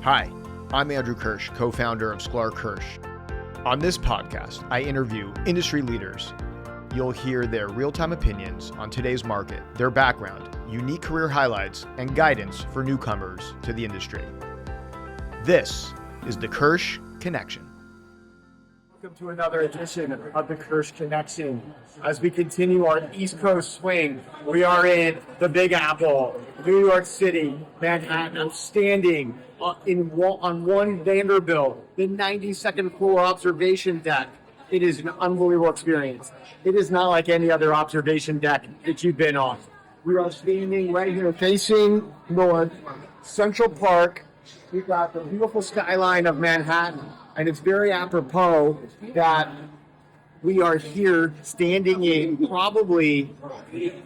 Hi, I'm Andrew Kirsh, co-founder of Sklar Kirsh. On this podcast, I interview industry leaders. You'll hear their real-time opinions on today's market, their background, unique career highlights, and guidance for newcomers to the industry. This is the Kirsh Connection. Welcome to another edition of the Kirsh Connection. As we continue our East Coast swing, we are in the Big Apple, New York City, Manhattan. I'm standing on One Vanderbilt, the 92nd floor observation deck. It is an unbelievable experience. It is not like any other observation deck that you've been on. We are standing right here facing north, Central Park. We've got the beautiful skyline of Manhattan. And it's very apropos that we are here standing in probably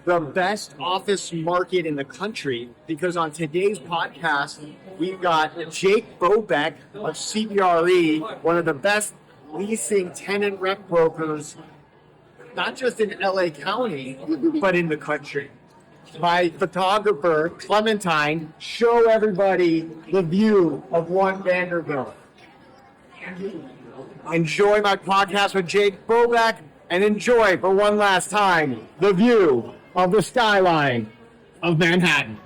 the best office market in the country, because on today's podcast, we've got Jacob Bobek of CBRE, one of the best leasing tenant rep brokers, not just in LA County, but in the country. My photographer, Clementine, show everybody the view of One Vanderbilt. Enjoy my podcast with Jacob Bobek, and enjoy for one last time the view of the skyline of Manhattan.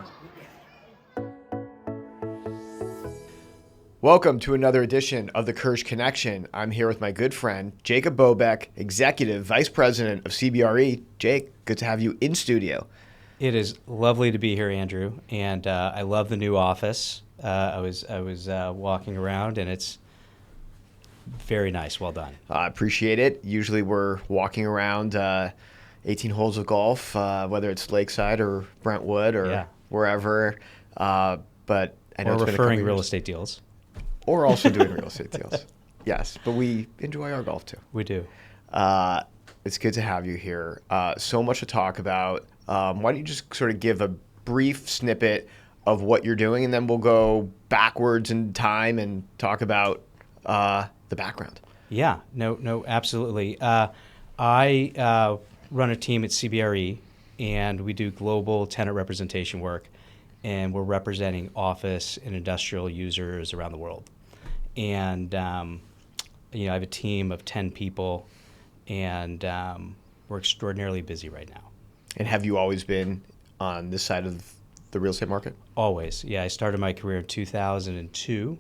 Welcome to another edition of the Kirsh Connection. I'm here with my good friend, Jacob Bobek, Executive Vice President of CBRE. Jake, good to have you in studio. It is lovely to be here, Andrew, and I love the new office. I was walking around, and it's very nice. Well done. I appreciate it. Usually we're walking around 18 holes of golf, whether it's Lakeside or Brentwood or wherever. But I know or it's referring been real estate deals. Or also doing real estate deals. Yes, but we enjoy our golf too. We do. It's good to have you here. So much to talk about. Why don't you just sort of give a brief snippet of what you're doing, and then we'll go backwards in time and talk about the background. Yeah, no, absolutely. I run a team at CBRE, and we do global tenant representation work, and we're representing office and industrial users around the world. And I have a team of 10 people, and we're extraordinarily busy right now. And have you always been on this side of the real estate market? Always. Yeah, I started my career in 2002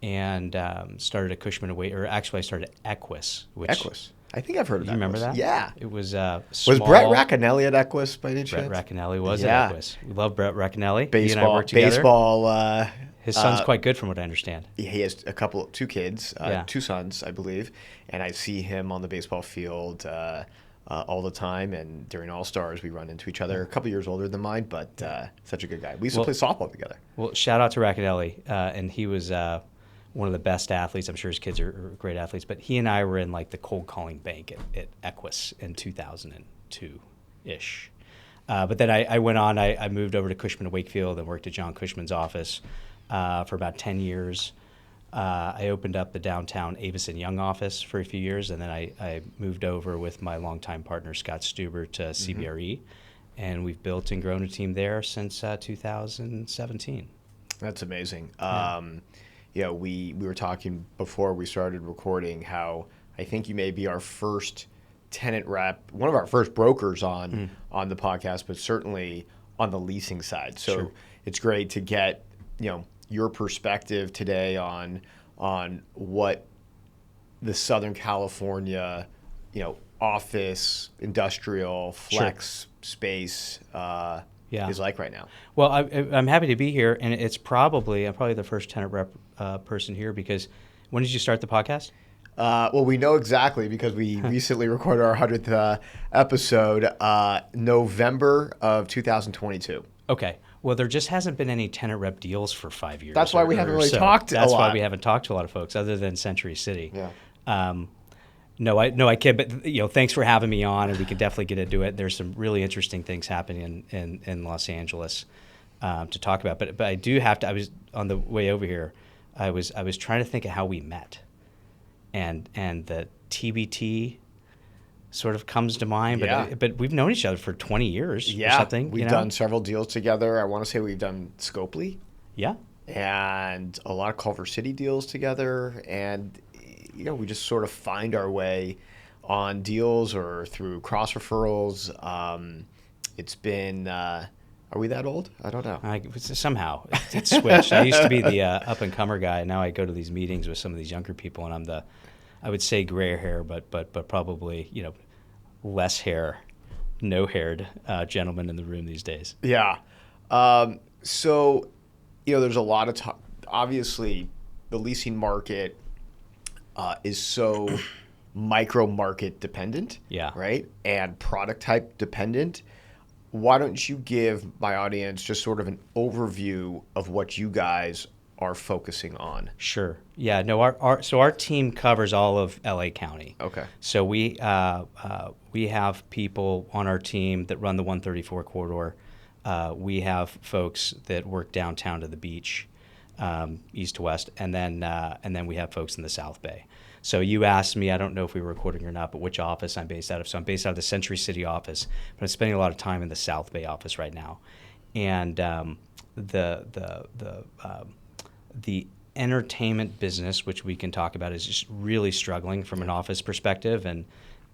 and started at Cushman & Wakefield, or actually I started at Equus. Equus. I think I've heard of that. You remember that? Yeah. It was small. Was Brett Racanelli at Equus by any chance? Brett Racanelli was at Equus. We love Brett Racanelli. Baseball. He and I worked together. Baseball. His son's quite good from what I understand. He has two kids, two sons, I believe, and I see him on the baseball field all the time, and during All-Stars we run into each other. A couple years older than mine, but such a good guy. We used to play softball together. Well, shout out to Racanelli, and he was one of the best athletes. I'm sure his kids are great athletes, but he and I were in like the cold calling bank at Equus in 2002-ish. But then I went on, I moved over to Cushman & Wakefield and worked at John Cushman's office for about 10 years. I opened up the downtown Avis and Young office for a few years, and then I moved over with my longtime partner, Scott Stuber, to CBRE, and we've built and grown a team there since 2017. That's amazing. Yeah. We were talking before we started recording how I think you may be our first tenant rep, one of our first brokers on the podcast, but certainly on the leasing side. So Sure. It's great to get your perspective today on what the Southern California office, industrial, flex space is like right now. Well, I'm happy to be here, and I'm probably the first tenant rep person here, because when did you start the podcast? Well, we know exactly because we recently recorded our 100th episode, November of 2022. Okay. Well, there just hasn't been any tenant rep deals for 5 years. That's why we haven't really talked a lot. That's why we haven't talked to a lot of folks other than Century City. Yeah. No, I kid, but thanks for having me on, and we can definitely get into it. There's some really interesting things happening in Los Angeles to talk about. But I do have to. I was on the way over here. I was trying to think of how we met, and the TBT sort of comes to mind. But we've known each other for 20 years or something. We've done several deals together. I want to say we've done Scopely. Yeah. and a lot of Culver City deals together. And, we just sort of find our way on deals or through cross referrals. It's been, are we that old? I don't know. Somehow it's switched. I used to be the up and comer guy. Now I go to these meetings with some of these younger people, and I'm I would say gray hair, but probably less hair, no haired gentleman in the room these days. Yeah. So, there's a lot of talk. Obviously, the leasing market is so micro market dependent. Yeah. Right. And product type dependent. Why don't you give my audience just sort of an overview of what you guys are focusing on? Sure. Yeah. No. Our team covers all of LA County. Okay. So we have people on our team that run the 134 corridor. We have folks that work downtown to the beach, east to west, and then we have folks in the South Bay. So you asked me, I don't know if we were recording or not, but which office I'm based out of. So I'm based out of the Century City office, but I'm spending a lot of time in the South Bay office right now. And the entertainment business, which we can talk about, is just really struggling from an office perspective. And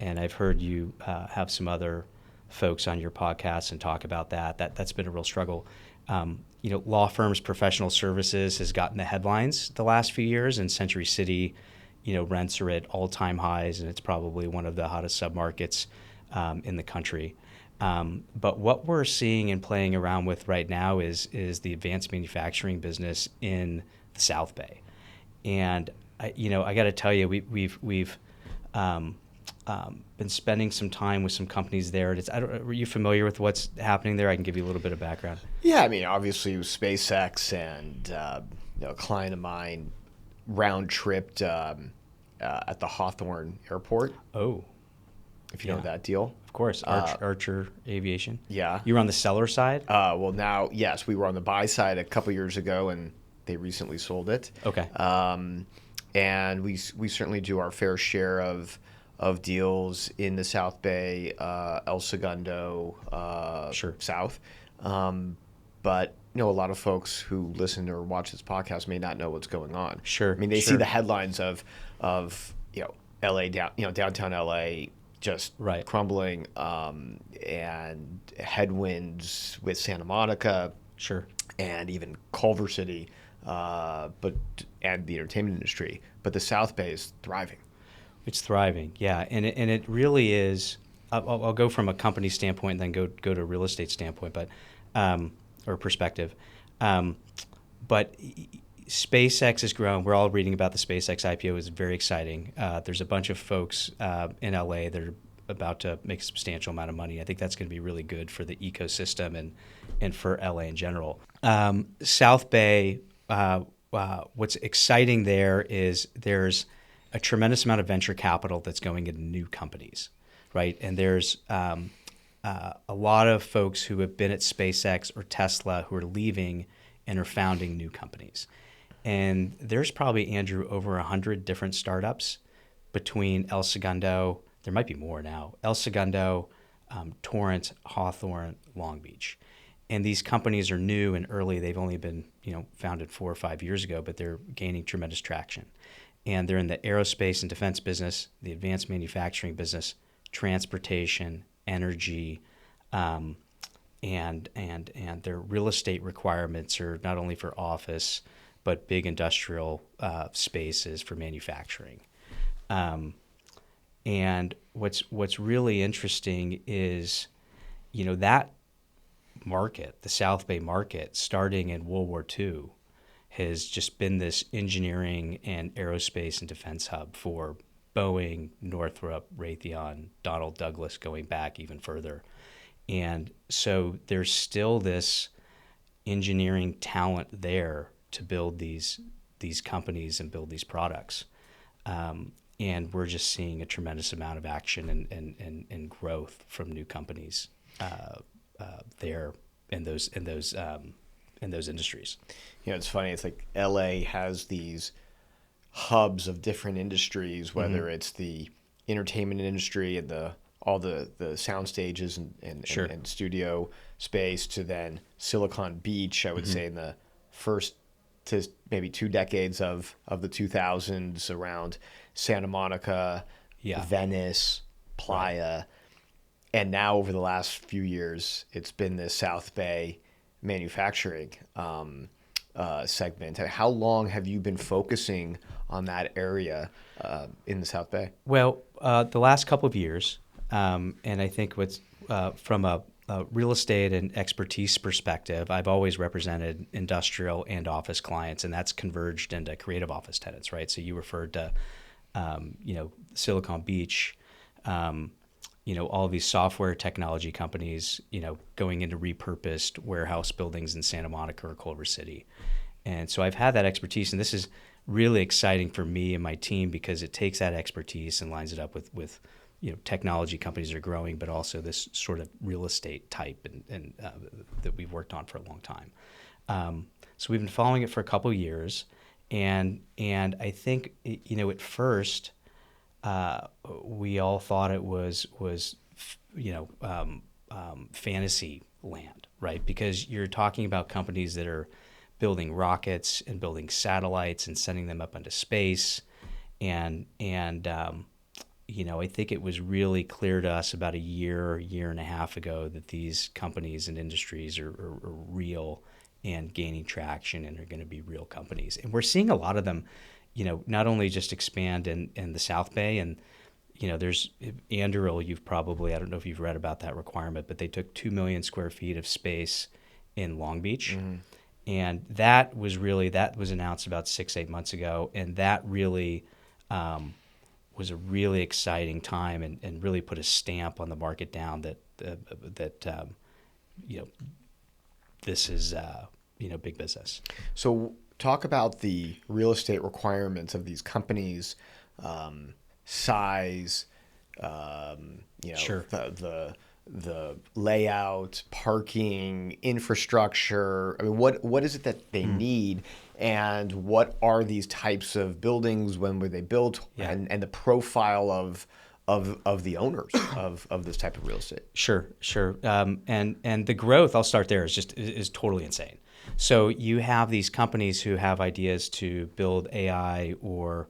I've heard you have some other folks on your podcast and talk about that. That's been a real struggle. Law firms, professional services has gotten the headlines the last few years, and Century City, rents are at all-time highs, and it's probably one of the hottest submarkets in the country. But what we're seeing and playing around with right now is the advanced manufacturing business in the South Bay, and I got to tell you, we've been spending some time with some companies there. Are you familiar with what's happening there? I can give you a little bit of background. Yeah, I mean, obviously with SpaceX and a client of mine round-tripped at the Hawthorne Airport. Oh. If you know that deal. Of course, Archer Aviation. Yeah. You were on the seller side? Well, now, yes, we were on the buy side a couple years ago, and they recently sold it. Okay. And we certainly do our fair share of deals in the South Bay, El Segundo, Sure. South. But a lot of folks who listen or watch this podcast may not know what's going on. Sure. I mean, they see the headlines of LA downtown LA just right. crumbling, and headwinds with Santa Monica. Sure. And even Culver City, and the entertainment industry. But the South Bay is thriving. It's thriving, yeah, and it really is. I'll go from a company standpoint, and then go to a real estate standpoint, but or perspective. But SpaceX is growing. We're all reading about the SpaceX IPO. It's very exciting. There's a bunch of folks in LA that are about to make a substantial amount of money. I think that's going to be really good for the ecosystem and for LA in general. South Bay, what's exciting there is there's a tremendous amount of venture capital that's going into new companies, right? And there's a lot of folks who have been at SpaceX or Tesla who are leaving and are founding new companies. And there's probably, Andrew, over 100 different startups between El Segundo, there might be more now, El Segundo, Torrance, Hawthorne, Long Beach. And these companies are new and early. They've only been founded 4 or 5 years ago, but they're gaining tremendous traction. And they're in the aerospace and defense business, the advanced manufacturing business, transportation, energy, and their real estate requirements are not only for office, but big industrial spaces for manufacturing. And what's really interesting is, that market, the South Bay market, starting in World War II, has just been this engineering and aerospace and defense hub for Boeing, Northrop, Raytheon, Donald Douglas, going back even further. And so there's still this engineering talent there to build these companies and build these products. And we're just seeing a tremendous amount of action and growth from new companies there in those industries. It's funny. It's like LA has these hubs of different industries, whether it's the entertainment industry and all the sound stages and studio space, to then Silicon Beach, I would say in the first to maybe 2 decades of the 2000s around Santa Monica, Venice, Playa. And now over the last few years, it's been the South Bay manufacturing segment. How long have you been focusing on that area in the South Bay? Well, the last couple of years, and I think what's from a real estate and expertise perspective, I've always represented industrial and office clients, and that's converged into creative office tenants, right? So you referred to, Silicon Beach, all these software technology companies, going into repurposed warehouse buildings in Santa Monica or Culver City. And so I've had that expertise, and this is really exciting for me and my team because it takes that expertise and lines it up with technology companies that are growing, but also this sort of real estate type and that we've worked on for a long time. So we've been following it for a couple of years, and I think at first we all thought it was fantasy land, right? Because you're talking about companies that are building rockets and building satellites and sending them up into space, and I think it was really clear to us about a year and a half ago that these companies and industries are real and gaining traction and are going to be real companies. And we're seeing a lot of them, not only just expand in the South Bay, and there's Anduril. I don't know if you've read about that requirement, but they took 2 million square feet of space in Long Beach. Mm-hmm. And that was announced about 6-8 months ago, and that really was a really exciting time and really put a stamp on the market down that this is big business. So talk about the real estate requirements of these companies, size, Sure. the layout, parking, infrastructure. I mean, what is it that they need, and what are these types of buildings? When were they built? Yeah. And the profile of the owners of this type of real estate. Sure. And the growth, I'll start there, is totally insane. So you have these companies who have ideas to build AI or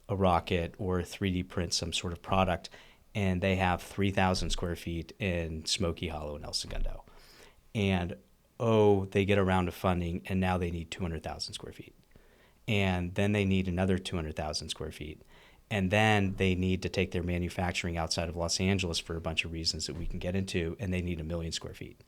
a rocket or 3D print some sort of product, and they have 3,000 square feet in Smoky Hollow in El Segundo. And they get a round of funding, and now they need 200,000 square feet. And then they need another 200,000 square feet. And then they need to take their manufacturing outside of Los Angeles for a bunch of reasons that we can get into, and they need 1 million square feet.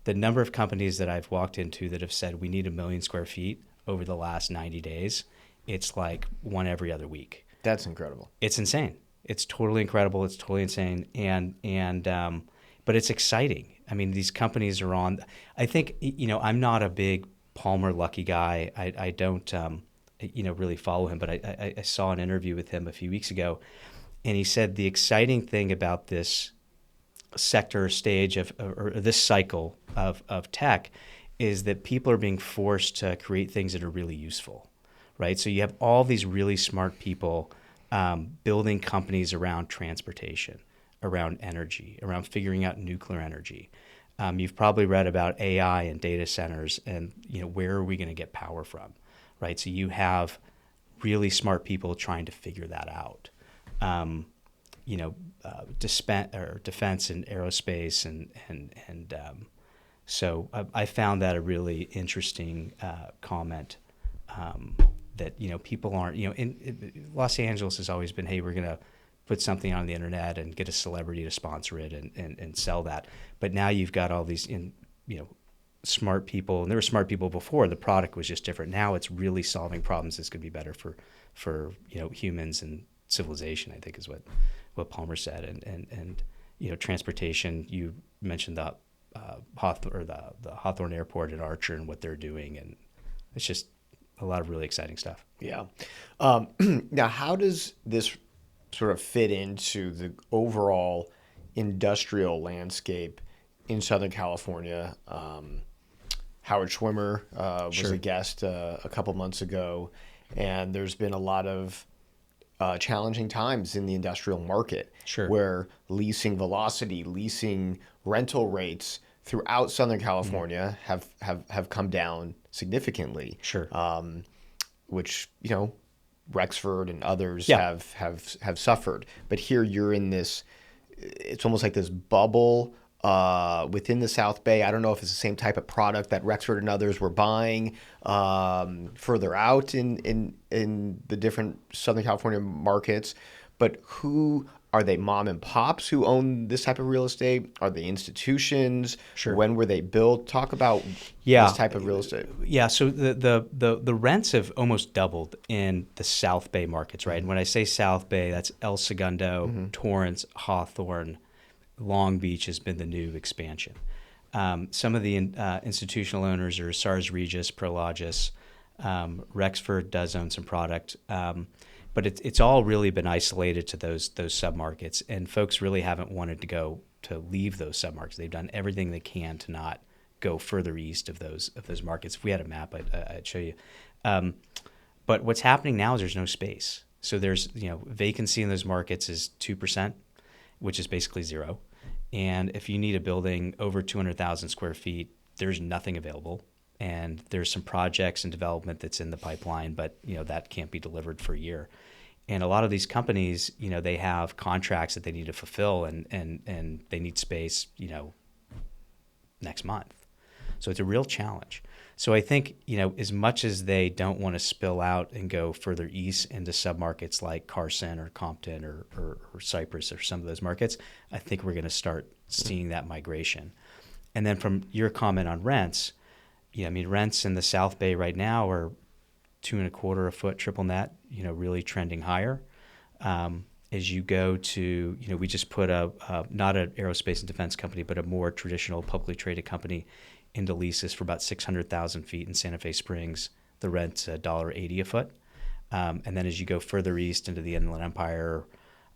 The number of companies that I've walked into that have said we need 1 million square feet over the last 90 days, it's like one every other week. That's incredible. It's insane. It's totally incredible. It's totally insane. But it's exciting. I mean, these companies are on. I think, I'm not a big Palmer Luckey guy. I don't, really follow him. But I saw an interview with him a few weeks ago, and he said the exciting thing about this sector stage or this cycle of tech is that people are being forced to create things that are really useful, right? So you have all these really smart people building companies around transportation, around energy, around figuring out nuclear energy. You've probably read about AI and data centers and, where are we going to get power from, right? So you have really smart people trying to figure that out. Defense and aerospace and so I found that a really interesting comment that people aren't in Los Angeles has always been, hey, we're gonna put something on the internet and get a celebrity to sponsor it and sell that. But now you've got all these smart people, and there were smart people before. The product was just different. Now it's really solving problems that's gonna be better for humans and civilization, I think is what Palmer said. And transportation, you mentioned the Hawthorne Airport at Archer and what they're doing, and it's just a lot of really exciting stuff. Yeah. Now, how does this sort of fit into the overall industrial landscape in Southern California? Howard Schwimmer was Sure. a guest a couple months ago, and there's been a lot of challenging times in the industrial market, Sure. where leasing velocity, leasing rental rates throughout Southern California have come down significantly. Sure. which Rexford and others Yeah. have suffered. But here you're in this, it's almost like this bubble within the South Bay. I don't know if it's the same type of product that Rexford and others were buying further out in the different Southern California markets. But who are they? Mom and pops who own this type of real estate? Are they institutions? Sure. When were they built? Talk about Yeah. this type of real estate. Yeah, so the rents have almost doubled in the South Bay markets, right? And when I say South Bay, that's El Segundo, Torrance, Hawthorne, Long Beach has been the new expansion. Some of the institutional owners are SARS Regis, Prologis. Rexford does own some product. But it's all really been isolated to those submarkets, and folks really haven't wanted to leave those submarkets. They've done everything they can to not go further east of those markets. If we had a map, I'd show you. But what's happening now is there's no space. So there's vacancy in those markets is 2%, which is basically zero. And if you need a building over 200,000 square feet, there's nothing available. And there's some projects and development that's in the pipeline, but that can't be delivered for a year. And a lot of these companies, they have contracts that they need to fulfill, and they need space, next month. So it's a real challenge. So I think, as much as they don't want to spill out and go further east into submarkets like Carson or Compton or Cypress or some of those markets, I think we're going to start seeing that migration. And then from your comment on rents, rents in the South Bay right now are $2.25 a foot triple net, really trending higher. As you go to, we just put not an aerospace and defense company, but a more traditional publicly traded company into leases for about 600,000 feet in Santa Fe Springs. The rent's $1.80 a foot. And then as you go further east into the Inland Empire,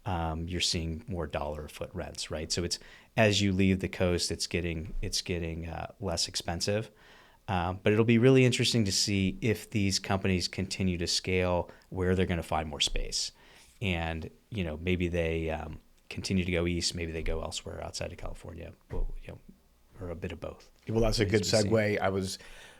you're seeing more dollar a foot rents, right? So it's, as you leave the coast, it's getting less expensive. But it'll be really interesting to see if these companies continue to scale, where they're going to find more space. And, maybe they continue to go east, maybe they go elsewhere outside of California, or a bit of both. Well, that's a good segue.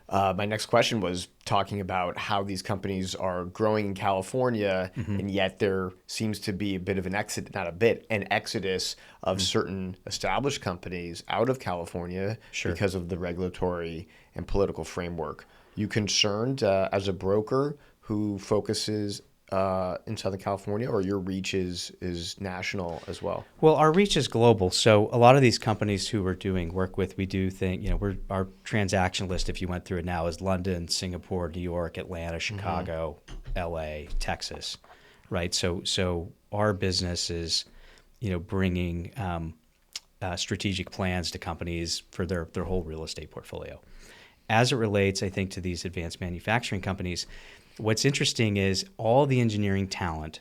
My next question was talking about how these companies are growing in California, and yet there seems to be a bit of an exodus of certain established companies out of California because of the regulatory and political framework. You concerned as a broker who focuses in Southern California, or your reach is national as well? Well, our reach is global. So a lot of these companies who we're doing work with, we do think, our transaction list, if you went through it now, is London, Singapore, New York, Atlanta, Chicago, LA, Texas, right? So our business is, bringing strategic plans to companies for their whole real estate portfolio. As it relates, I think, to these advanced manufacturing companies, what's interesting is all the engineering talent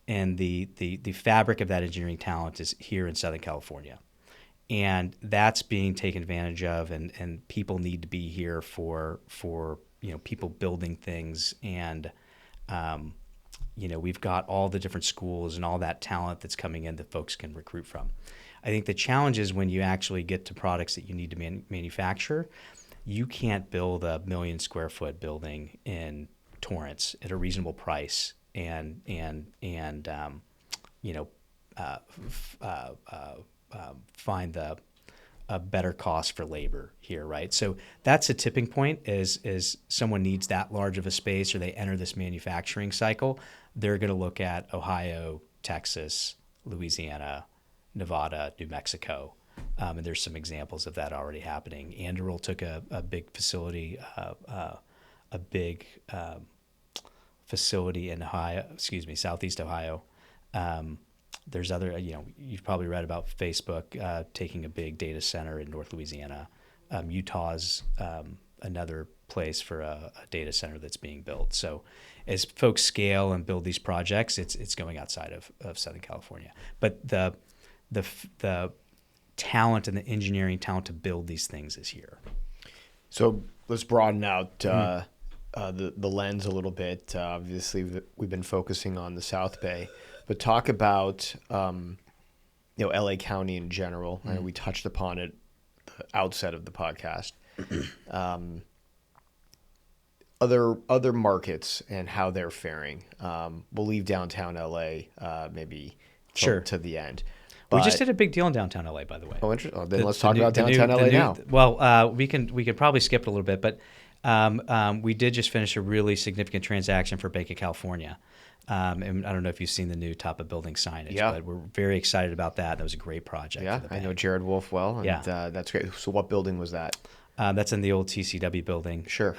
and the fabric of that engineering talent is here in Southern California. And that's being taken advantage of, and people need to be here for people building things. And, we've got all the different schools and all that talent that's coming in that folks can recruit from. I think the challenge is when you actually get to products that you need to manufacture, you can't build a 1 million square foot building in Torrance at a reasonable price and find a better cost for labor here, right? So that's a tipping point. Is someone needs that large of a space, or they enter this manufacturing cycle, they're going to look at Ohio, Texas, Louisiana, Nevada, New Mexico. And there's some examples of that already happening. Anduril took a big facility, facility in Southeast Ohio. There's other, you've probably read about Facebook taking a big data center in North Louisiana. Utah's another place for a data center that's being built. So as folks scale and build these projects, it's going outside of Southern California. But the talent and the engineering talent to build these things is here. So let's broaden out the lens a little bit. Obviously, we've been focusing on the South Bay, but talk about LA County in general. I know we touched upon it at the outset of the podcast. other markets and how they're faring. We'll leave downtown LA maybe Sure. to the end. We just did a big deal in downtown LA, by the way. Oh, interesting. Then let's talk about downtown LA now. Well, we could probably skip it a little bit, but we did just finish a really significant transaction for Banc of California. And I don't know if you've seen the new top of building signage, but we're very excited about that. That was a great project. Yeah, I know Jared Wolf well, and that's great. So what building was that? That's in the old TCW building. Sure.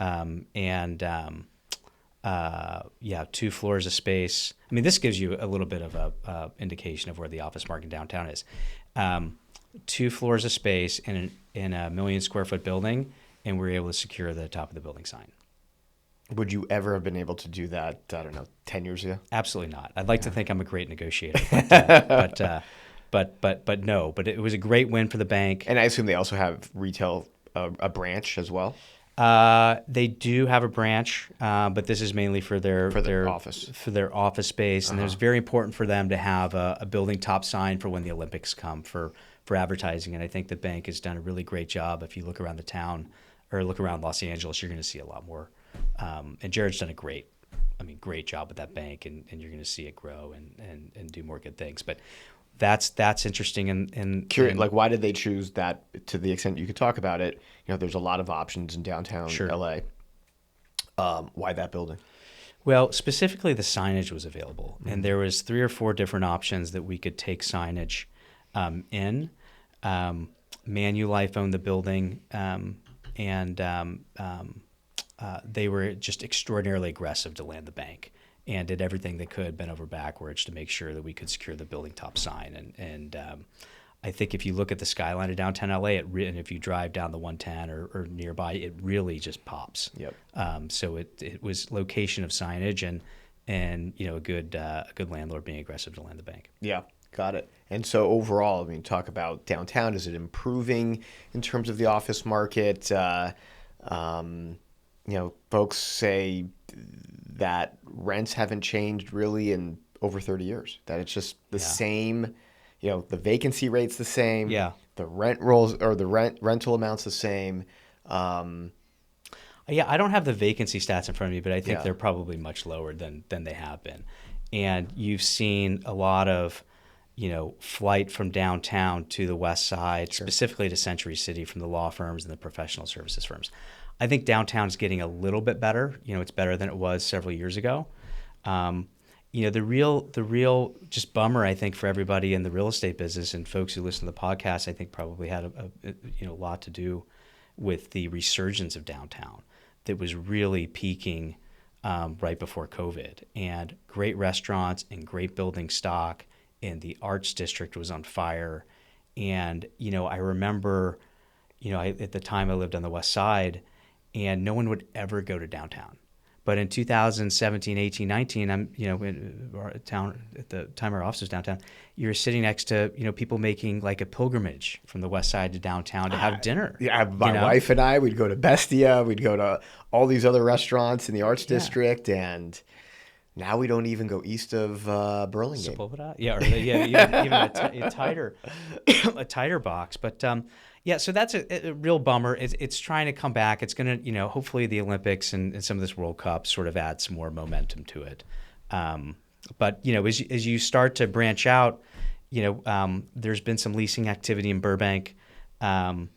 Yeah, 2 floors of space. I mean, this gives you a little bit of a indication of where the office market downtown is. 2 floors of space in a 1 million square foot building, and we were able to secure the top of the building sign. Would you ever have been able to do that, I don't know, 10 years ago? Absolutely not. I'd like to think I'm a great negotiator, but no. But it was a great win for the bank. And I assume they also have retail, a branch as well? They do have a branch, but this is mainly for their office. For their office space. And it was very important for them to have a building top sign for when the Olympics come for advertising. And I think the bank has done a really great job. If you look around the town or look around Los Angeles, you're going to see a lot more. And Jared's done a great job with that bank, and you're going to see it grow and do more good things. But that's interesting. And curious, like, why did they choose that? To the extent you could talk about it, there's a lot of options in downtown LA. Why that building? Well, specifically the signage was available, and there was 3 or 4 different options that we could take signage in. Manulife owned the building, and they were just extraordinarily aggressive to land the bank and did everything they could, bent over backwards, to make sure that we could secure the building top sign. And I think if you look at the skyline of downtown LA, and if you drive down the 110 or nearby, it really just pops. Yep. So it was location of signage and a good landlord being aggressive to land the bank. Yeah. Got it. And so overall, talk about downtown. Is it improving in terms of the office market? Folks say that rents haven't changed really in over 30 years, that it's just the same, the vacancy rate's the same. Yeah. The rent rolls or the rental amount's the same. I don't have the vacancy stats in front of me, but I think they're probably much lower than they have been. And you've seen a lot of, flight from downtown to the west side, specifically to Century City, from the law firms and the professional services firms. I think downtown is getting a little bit better. It's better than it was several years ago. The real just bummer, I think, for everybody in the real estate business and folks who listen to the podcast, I think probably had a lot to do with the resurgence of downtown that was really peaking right before COVID. And great restaurants and great building stock, and the arts district was on fire. And I remember, at the time I lived on the west side, and no one would ever go to downtown. But in 2017, 18, 19, I'm, in our town, at the time our office was downtown, you're sitting next to, people making like a pilgrimage from the west side to downtown to have dinner. Yeah, my wife and I, we'd go to Bestia, we'd go to all these other restaurants in the arts district, and now we don't even go east of Burlingame. Even a tighter box. But so that's a real bummer. It's trying to come back. It's going to, hopefully the Olympics and some of this World Cup sort of add some more momentum to it. But as you start to branch out, there's been some leasing activity in Burbank. The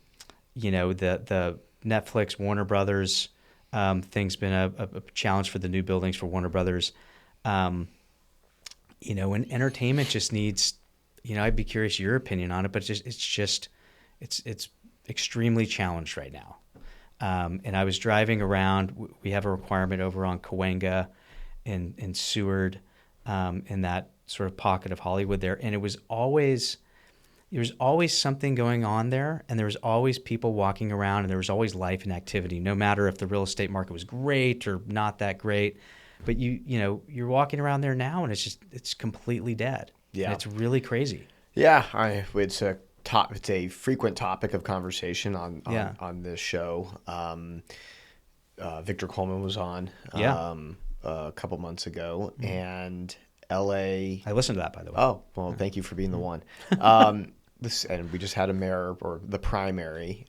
Netflix, Warner Brothers thing's been a challenge for the new buildings for Warner Brothers. And entertainment just needs, I'd be curious your opinion on it, but it's extremely challenged right now. And I was driving around. We have a requirement over on Cahuenga and Seward, in that sort of pocket of Hollywood there. And there was always something going on there, and there was always people walking around, and there was always life and activity, no matter if the real estate market was great or not that great. But you're walking around there now, and it's completely dead. Yeah, and it's really crazy. Yeah, it's a frequent topic of conversation on this show. Victor Coleman was on a couple months ago, and LA. I listened to that, by the way. Oh, well, thank you for being the one. And we just had a mayor, or the primary.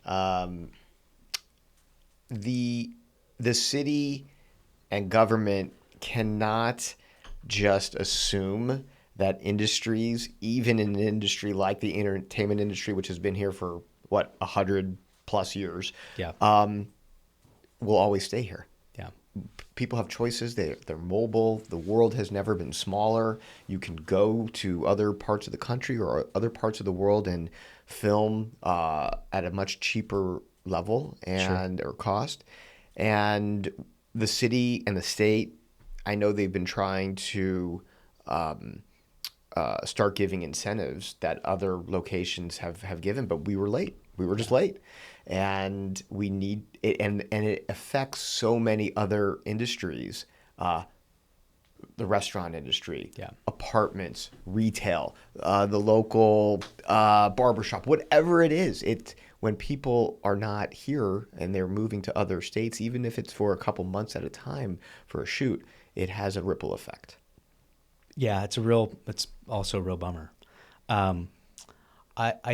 The city and government cannot just assume that industries, even in an industry like the entertainment industry, which has been here for 100+ years, Yeah. will always stay here. Yeah. People have choices. They're mobile. The world has never been smaller. You can go to other parts of the country or other parts of the world and film at a much cheaper level or cost. And the city and the state, I know they've been trying to start giving incentives that other locations have given, but we were late. We were just late. And we need it, and it affects so many other industries, the restaurant industry, apartments, retail, the local barbershop, whatever it is. When people are not here and they're moving to other states, even if it's for a couple months at a time for a shoot, it has a ripple effect. Yeah, it's also a real bummer. I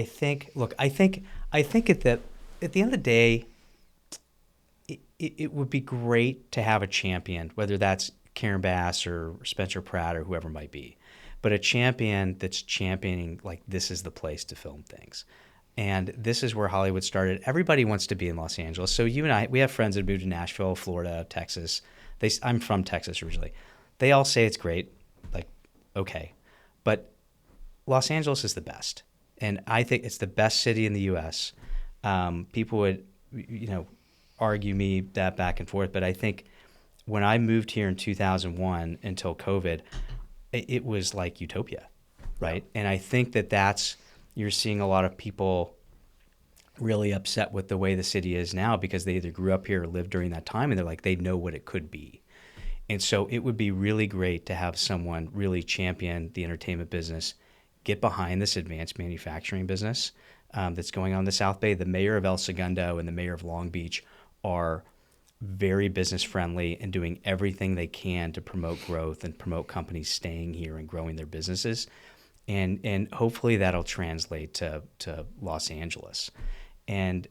think at the end of the day, it would be great to have a champion, whether that's Karen Bass or Spencer Pratt or whoever it might be, but a champion that's championing, like, this is the place to film things. And this is where Hollywood started. Everybody wants to be in Los Angeles. So you and I, we have friends that moved to Nashville, Florida, Texas. I'm from Texas originally. They all say it's great, like, okay. But Los Angeles is the best. And I think it's the best city in the U.S. People would, argue me that back and forth. But I think when I moved here in 2001 until COVID, it was like utopia, right? And I think you're seeing a lot of people really upset with the way the city is now because they either grew up here or lived during that time, and they're like, they know what it could be. And so it would be really great to have someone really champion the entertainment business, get behind this advanced manufacturing business that's going on in the South Bay. The mayor of El Segundo and the mayor of Long Beach are very business friendly and doing everything they can to promote growth and promote companies staying here and growing their businesses. And hopefully that'll translate to Los Angeles. And,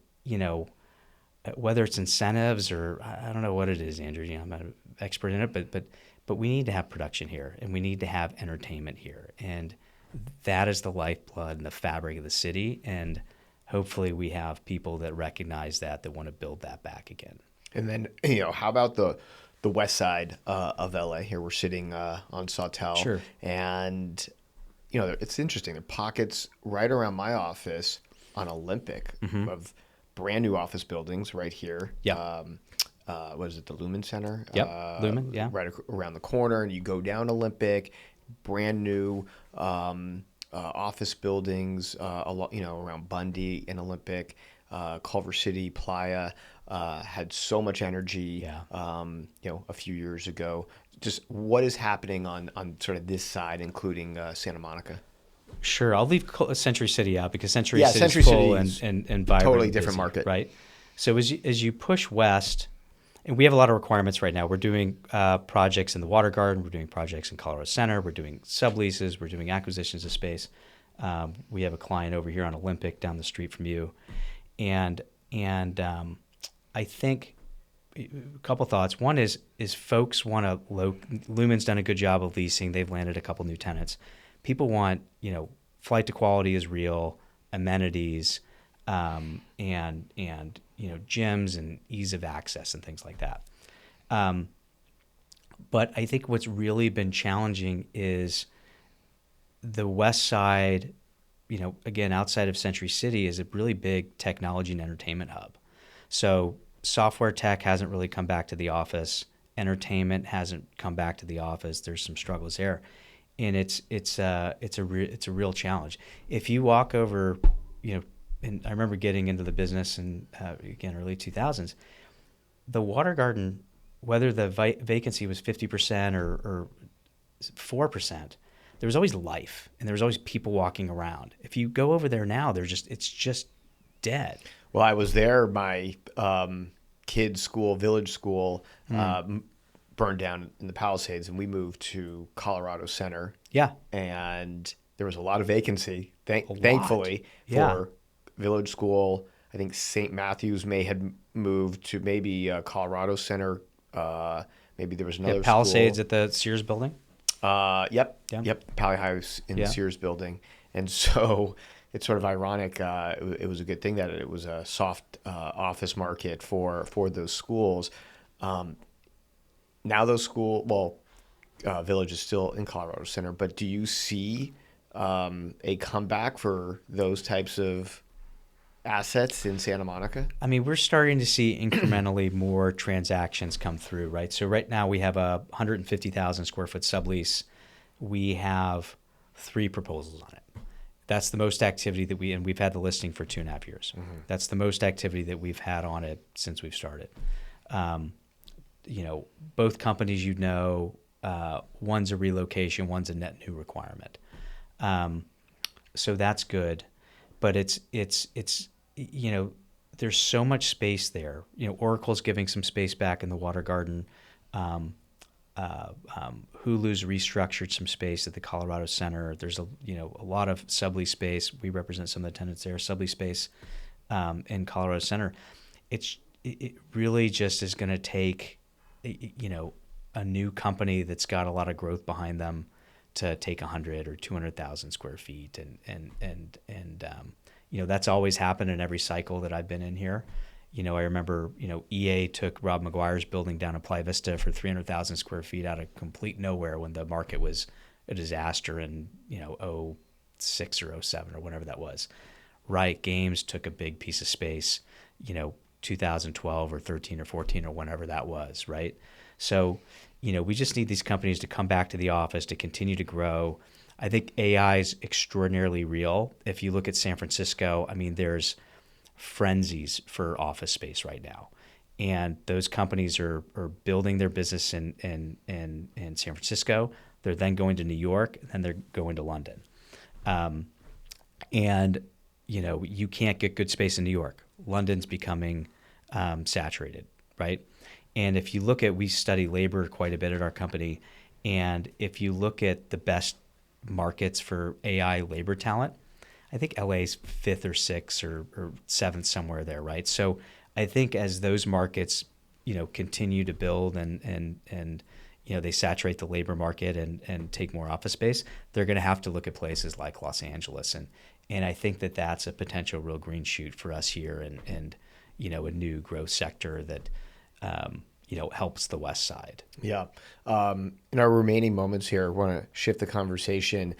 whether it's incentives or I don't know what it is, Andrew, I'm not an expert in it, but we need to have production here and we need to have entertainment here. And that is the lifeblood and the fabric of the city. And hopefully we have people that recognize that want to build that back again. And then, how about the west side of LA? Here we're sitting on Sawtelle. Sure. And, it's interesting. There are pockets right around my office on Olympic of brand new office buildings right here. Yeah. What is it, the Lumen Center? Yep, Lumen, yeah. Right around the corner, and you go down Olympic, brand new office buildings, around Bundy and Olympic, Culver City, Playa, had so much energy, a few years ago. Just what is happening on sort of this side, including Santa Monica? Sure, I'll leave Century City out because Century City is full and vibrant. Totally different market, right? So as you push west, and we have a lot of requirements right now. We're doing projects in the Water Garden. We're doing projects in Colorado Center. We're doing subleases. We're doing acquisitions of space. We have a client over here on Olympic down the street from you, and I think a couple thoughts. One is folks want to. Lumen's done a good job of leasing. They've landed a couple new tenants. People want, flight to quality is real, amenities, and gyms and ease of access and things like that. But I think what's really been challenging is the west side, again, outside of Century City, is a really big technology and entertainment hub. So software tech hasn't really come back to the office. Entertainment hasn't come back to the office. There's some struggles there. And it's a real challenge. If you walk over, and I remember getting into the business in again early 2000s, the Water Garden, whether the vacancy was 50% or 4%, there was always life and there was always people walking around. If you go over there now, it's just dead. Well, I was there. My kids' school, village school, burned down in the Palisades, and we moved to Colorado Center. Yeah. And there was a lot of vacancy, thankfully, for village school. I think St. Matthews may had moved to maybe Colorado Center maybe there was Yeah, another Palisades school. at the Sears building. Yep, Yeah. yep, Pally House in Yeah. the Sears building, and so it's sort of ironic. It was a good thing that it was a soft office market for those schools. Now those Village is still in Colorado Center, but do you see a comeback for those types of assets in Santa Monica? I mean, we're starting to see incrementally more transactions come through, right? So right now we have a 150,000 square foot sublease. We have 3 proposals on it. That's the most activity and we've had the listing for 2.5 years. Mm-hmm. That's the most activity that we've had on it since we've started. Both companies, one's a relocation, one's a net new requirement. So that's good, but it's there's so much space there. Oracle's giving some space back in the Water Garden. Hulu's restructured some space at the Colorado Center. There's a lot of sublease space. We represent some of the tenants there. Sublease space in Colorado Center. It really just is going to take a new company that's got a lot of growth behind them to take 100 or 200,000 square feet, and that's always happened in every cycle that I've been in here. I remember, EA took Rob McGuire's building down in Playa Vista for 300,000 square feet out of complete nowhere when the market was a disaster in, 06 or 07 or whatever that was. Riot Games took a big piece of space, 2012 or 13 or 14 or whenever that was, right? So, we just need these companies to come back to the office to continue to grow. I think AI is extraordinarily real. If you look at San Francisco, I mean, there's frenzies for office space right now. And those companies are building their business in San Francisco. They're then going to New York, and then they're going to London. You can't get good space in New York. London's becoming saturated, right? And if you look we study labor quite a bit at our company, and if you look at the best markets for AI labor talent, I think LA's 5th or 6th or 7th, somewhere there, right? So I think as those markets, continue to build and they saturate the labor market and take more office space, they're going to have to look at places like Los Angeles. And I think that that's a potential real green shoot for us here and a new growth sector that, helps the West Side. Yeah. In our remaining moments here, I want to shift the conversation.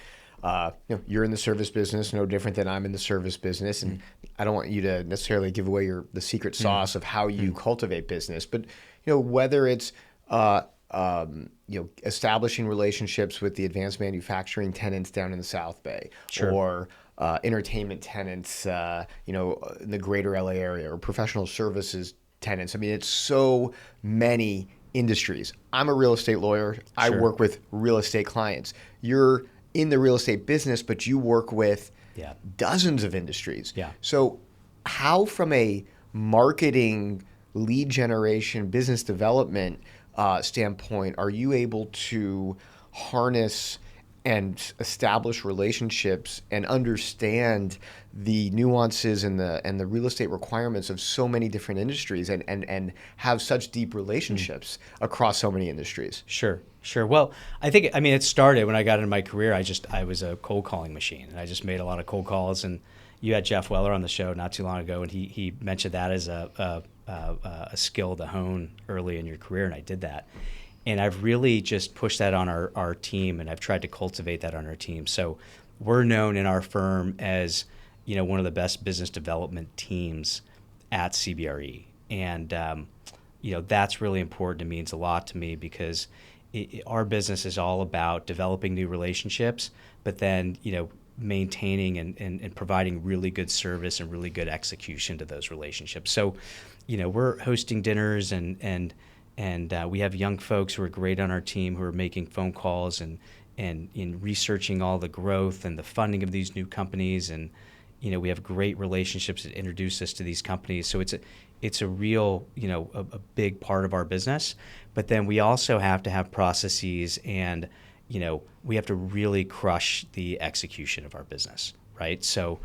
You're in the service business, no different than I'm in the service business, and I don't want you to necessarily give away the secret sauce of how you cultivate business. But whether it's establishing relationships with the advanced manufacturing tenants down in the South Bay, Sure. or entertainment tenants, in the greater LA area, or professional services tenants. I mean, it's so many industries. I'm a real estate lawyer. I Sure. work with real estate clients. You're in the real estate business, but you work with dozens of industries. Yeah. So how, from a marketing, lead generation, business development standpoint, are you able to harness and establish relationships and understand the nuances and the real estate requirements of so many different industries and have such deep relationships across so many industries? Sure. Well, it started when I got into my career. I was a cold calling machine, and I just made a lot of cold calls. And you had Jeff Weller on the show not too long ago, and he mentioned that as a skill to hone early in your career, and I did that. And I've really just pushed that on our team, and I've tried to cultivate that on our team. So we're known in our firm as, one of the best business development teams at CBRE. And, that's really important. It means a lot to me because our business is all about developing new relationships, but then, maintaining and providing really good service and really good execution to those relationships. So, we're hosting dinners and we have young folks who are great on our team who are making phone calls and in researching all the growth and the funding of these new companies. And, we have great relationships that introduce us to these companies. So it's a real, a big part of our business. But then we also have to have processes and, we have to really crush the execution of our business, right? So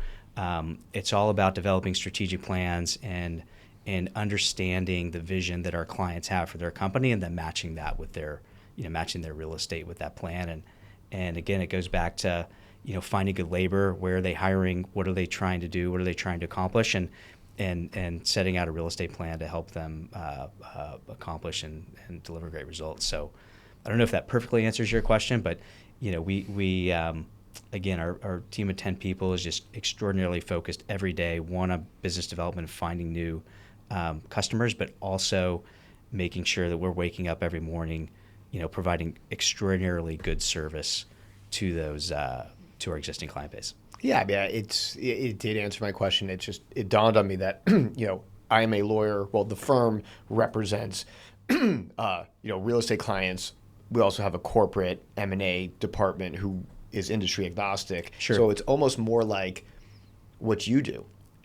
it's all about developing strategic plans and and understanding the vision that our clients have for their company, and then matching that with their, matching their real estate with that plan. And again, it goes back to, finding good labor. Where are they hiring? What are they trying to do? What are they trying to accomplish? And setting out a real estate plan to help them accomplish and deliver great results. So I don't know if that perfectly answers your question, but we again, our team of 10 people is just extraordinarily focused every day, one, on business development, finding new customers, but also making sure that we're waking up every morning, providing extraordinarily good service to those to our existing client base. Yeah, it did answer my question. It dawned on me that I am a lawyer. Well, the firm represents real estate clients. We also have a corporate M&A department who is industry agnostic. Sure. So it's almost more like what you do.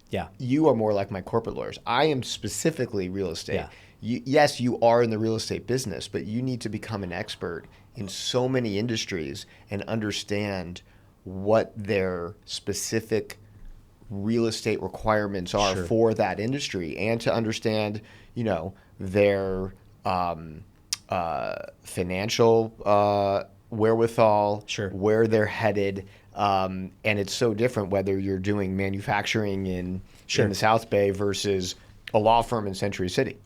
Yeah. You are more like my corporate lawyers. I am specifically real estate. Yeah. Yes, you are in the real estate business, but you need to become an expert in so many industries and understand what their specific real estate requirements are Sure. for that industry, and to understand, their financial wherewithal, Sure. where they're headed. And it's so different whether you're doing manufacturing in the South Bay versus a law firm in Century City.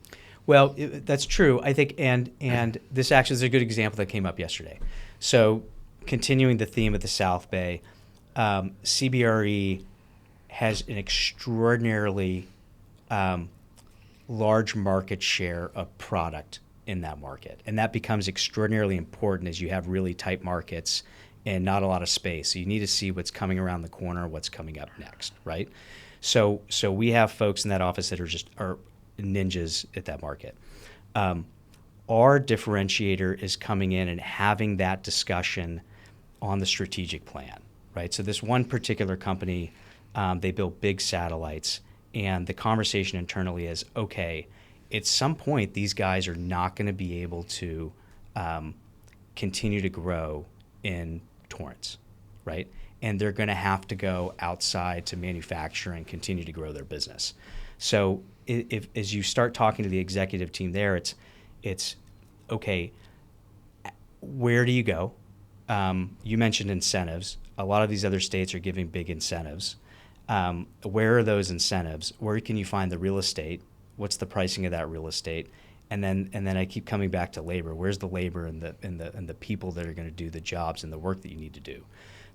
Well, that's true, I think, and this actually is a good example that came up yesterday. So, continuing the theme of the South Bay, CBRE has an extraordinarily large market share of product in that market, and that becomes extraordinarily important as you have really tight markets and not a lot of space. So you need to see what's coming around the corner, what's coming up next, right? So we have folks in that office that are ninjas at that market. Our differentiator is coming in and having that discussion on the strategic plan, right? So this one particular company, they build big satellites, and the conversation internally is, okay, at some point these guys are not going to be able to continue to grow in Torrance, right? And they're going to have to go outside to manufacture and continue to grow their business. So if as you start talking to the executive team there, it's okay, where do you go? You mentioned incentives. A lot of these other states are giving big incentives. Where are those incentives? Where can you find the real estate? What's the pricing of that real estate? And then I keep coming back to labor. Where's the labor and the people that are going to do the jobs and the work that you need to do?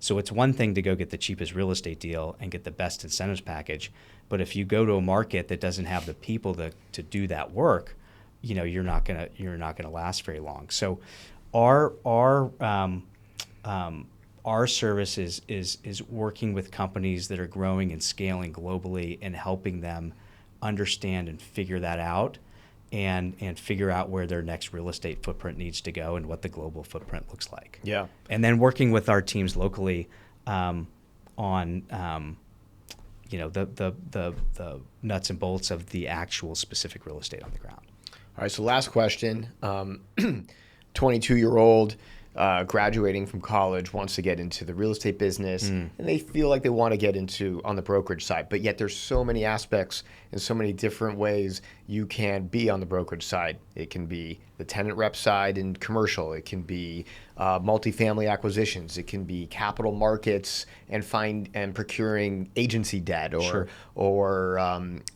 So it's one thing to go get the cheapest real estate deal and get the best incentives package, but if you go to a market that doesn't have the people to do that work, you're not gonna last very long. So our service is working with companies that are growing and scaling globally and helping them understand and figure that out, and figure out where their next real estate footprint needs to go and what the global footprint looks like. Yeah. And then working with our teams locally on the nuts and bolts of the actual specific real estate on the ground. All right, so last question. 22-year-old graduating from college wants to get into the real estate business, and they feel like they want to get into on the brokerage side, but yet there's so many aspects and so many different ways you can be on the brokerage side. It can be the tenant rep side in commercial. It can be multifamily acquisitions. It can be capital markets and procuring agency debt or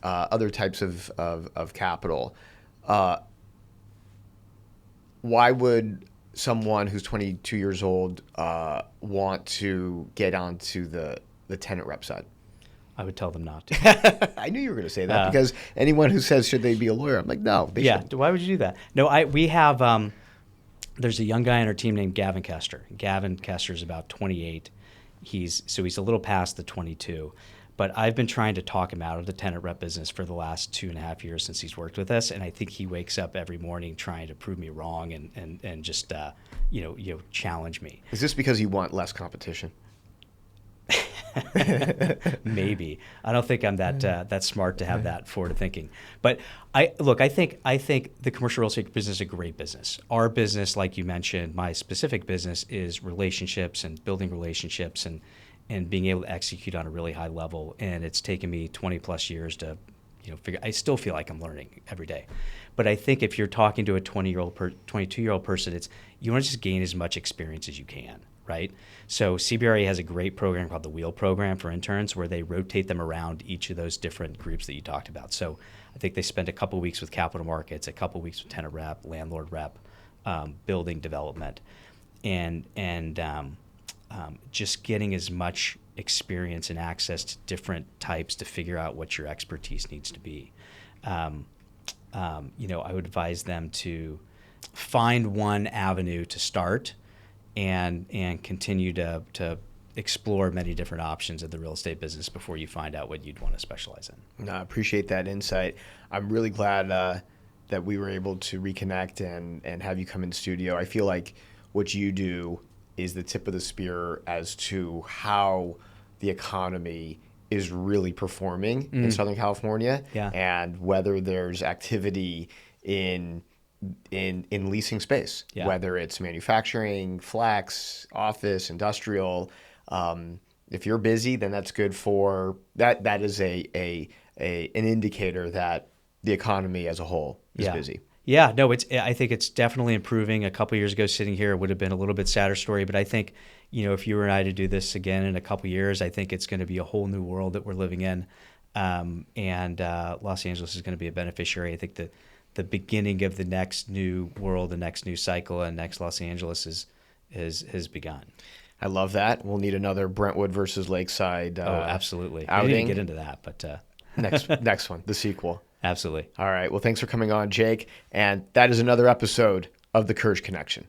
other types of capital. Why would someone who's 22 years old want to get onto the tenant rep side? I would tell them not to. I knew you were going to say that, because anyone who says, should they be a lawyer? I'm like, no, they shouldn't. Why would you do that? No, we have, there's a young guy on our team named Gavin Kester. Gavin Kester is about 28. He's a little past the 22. But I've been trying to talk him out of the tenant rep business for the last 2.5 years since he's worked with us, and I think he wakes up every morning trying to prove me wrong and just challenge me. Is this because you want less competition? Maybe. I don't think I'm that smart to have that forward thinking. But I think the commercial real estate business is a great business. Our business, like you mentioned, my specific business is relationships and building relationships and being able to execute on a really high level. And it's taken me 20 plus years to I still feel like I'm learning every day. But I think if you're talking to a 22-year-old person, you want to just gain as much experience as you can, right? So CBRE has a great program called the Wheel Program for interns, where they rotate them around each of those different groups that you talked about. So I think they spend a couple weeks with capital markets, a couple weeks with tenant rep, landlord rep, building development, and just getting as much experience and access to different types to figure out what your expertise needs to be. I would advise them to find one avenue to start and continue to explore many different options of the real estate business before you find out what you'd want to specialize in. No, I appreciate that insight. I'm really glad that we were able to reconnect and have you come in studio. I feel like what you do is the tip of the spear as to how the economy is really performing in Southern California, and whether there's activity in leasing space, whether it's manufacturing, flex, office, industrial. If you're busy, then that's good for that. That is an indicator that the economy as a whole is busy. Yeah, no, I think it's definitely improving. A couple of years ago, sitting here, it would have been a little bit sadder story, but I think, if you and I to do this again in a couple of years, I think it's going to be a whole new world that we're living in, and Los Angeles is going to be a beneficiary. I think the beginning of the next new world, the next new cycle, and next Los Angeles has begun. I love that. We'll need another Brentwood versus Lakeside. Absolutely. Outing. We didn't get into that, but next one, the sequel. Absolutely. All right. Well, thanks for coming on, Jake. And that is another episode of the Kirsh Connection.